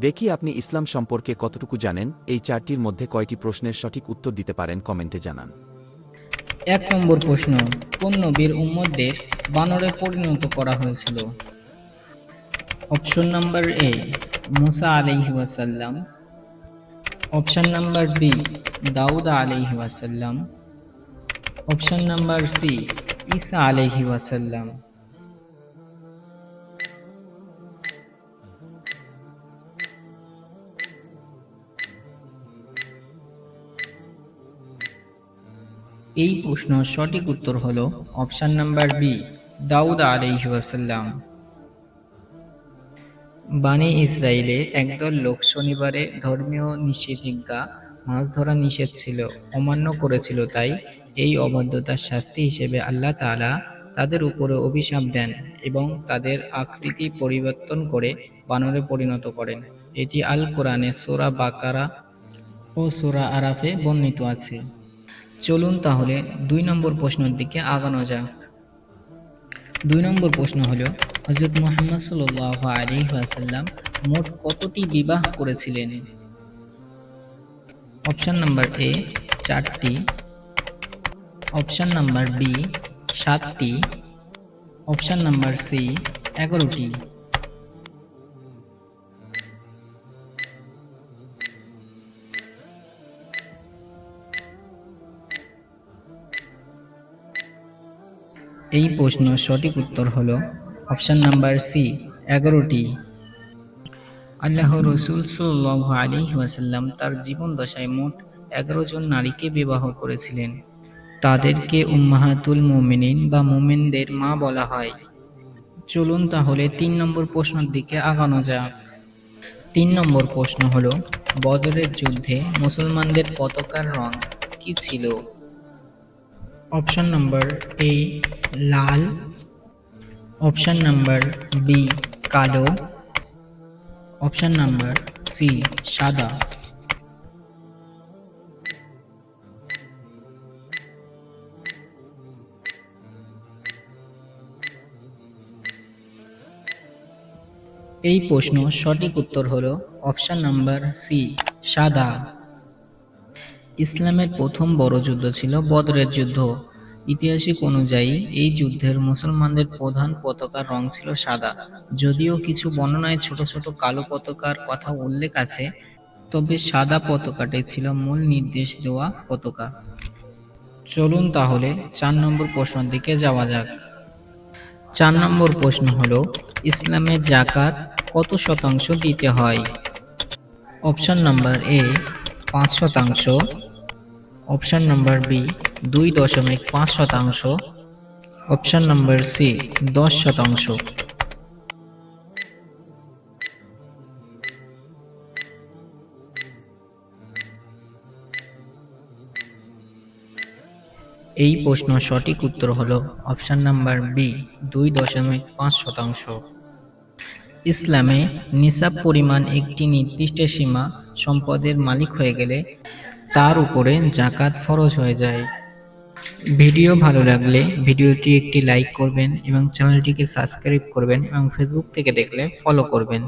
দেখি আপনি ইসলাম সম্পর্কে কতটুকু জানেন। এই চারটির মধ্যে কয়টি প্রশ্নের সঠিক উত্তর দিতে পারেন কমেন্টে জানান। 1 নম্বর প্রশ্ন, কোন নবীর উম্মতদের বানরে পরিণত করা হয়েছিল? অপশন নাম্বার এ, মুসা আলাইহি ওয়াসাল্লাম। অপশন নাম্বার বি, দাউদ আলাইহি ওয়াসাল্লাম। অপশন নাম্বার সি, ঈসা আলাইহি ওয়াসাল্লাম। এই প্রশ্নের সঠিক উত্তর হলো অপশন নাম্বার বি, দাউদ আলাইহি ওয়াসাল্লাম। বানি ইসরাইলে একদল লোক শনিবারে ধর্মীয় নিষেধাজ্ঞা, মাছ ধরা নিষেধ ছিল, অমান্য করেছিল। তাই এই অবাধ্যতার শাস্তি হিসেবে আল্লাহ তাআলা তাদের উপরে অভিশাপ দেন এবং তাদের আকৃতি পরিবর্তন করে বানরে পরিণত করেন। এটি আল কোরআনে সূরা বাকারা ও সূরা আরাফে বর্ণিত আছে। চলুন তাহলে 2 নম্বর প্রশ্নের দিকে আগানো যাক। 2 নম্বর প্রশ্ন হলো, হযরত মুহাম্মদ সাল্লাল্লাহু আলাইহি ওয়াসাল্লাম মোট কতটি বিবাহ করেছিলেন? অপশন নাম্বার এ 4টি, অপশন নাম্বার বি 7টি, অপশন নাম্বার সি 11টি। এই প্রশ্নের সঠিক উত্তর হলো অপশন নাম্বার সি 11টি। আল্লাহ রসুল সাল্লাল্লাহু আলাইহি ওয়াসাল্লাম তার জীবন দশায় মোট 11 জন নারীকে বিবাহ করেছিলেন। তাদেরকে উম্মাহাতুল মুমিনিন বা মুমিনদের মা বলা হয়। চলুন তাহলে 3 নম্বর প্রশ্নের দিকে আগানো যাক। 3 নম্বর প্রশ্ন হলো, বদরের যুদ্ধে মুসলমানদের পতাকার রং কি ছিল? অপশন নাম্বার এ লাল, অপশন নাম্বার বি কালো, অপশন নাম্বার সি সাদা। এই প্রশ্ন সঠিক উত্তর হলো অপশন নাম্বার সি সাদা। ইসলামের প্রথম বড় যুদ্ধ ছিল বদরের যুদ্ধ। ঐতিহাসিক অনুযায়ী এই যুদ্ধের মুসলমানদের প্রধান পতাকার রং ছিল সাদা। যদিও কিছু বর্ণনায় ছোট ছোট কালো পতাকার কথা উল্লেখ আছে, তবে সাদা পতাকাটাই ছিল মূল নির্দেশ দেওয়া পতাকা। চলুন তাহলে 4 নম্বর প্রশ্নের দিকে যাওয়া যাক। 4 নম্বর প্রশ্ন হলো, ইসলামের যাকাত কত শতাংশ দিতে হয়? Option number A 5%, option number B 2.5%, option number C 10%। এই প্রশ্ন সঠিক উত্তর হলো অপশন নাম্বার বি 2.5%। ইসলামে নিসাব পরিমাণ একটি নির্দিষ্ট সীমা সম্পদের মালিক হয়ে গেলে তার উপরে যাকাত ফরজ হয়ে যায়। ভিডিও ভালো লাগলে ভিডিওটি একটি লাইক করবেন এবং চ্যানেলটিকে সাবস্ক্রাইব করবেন এবং ফেসবুক থেকে দেখলে ফলো করবেন।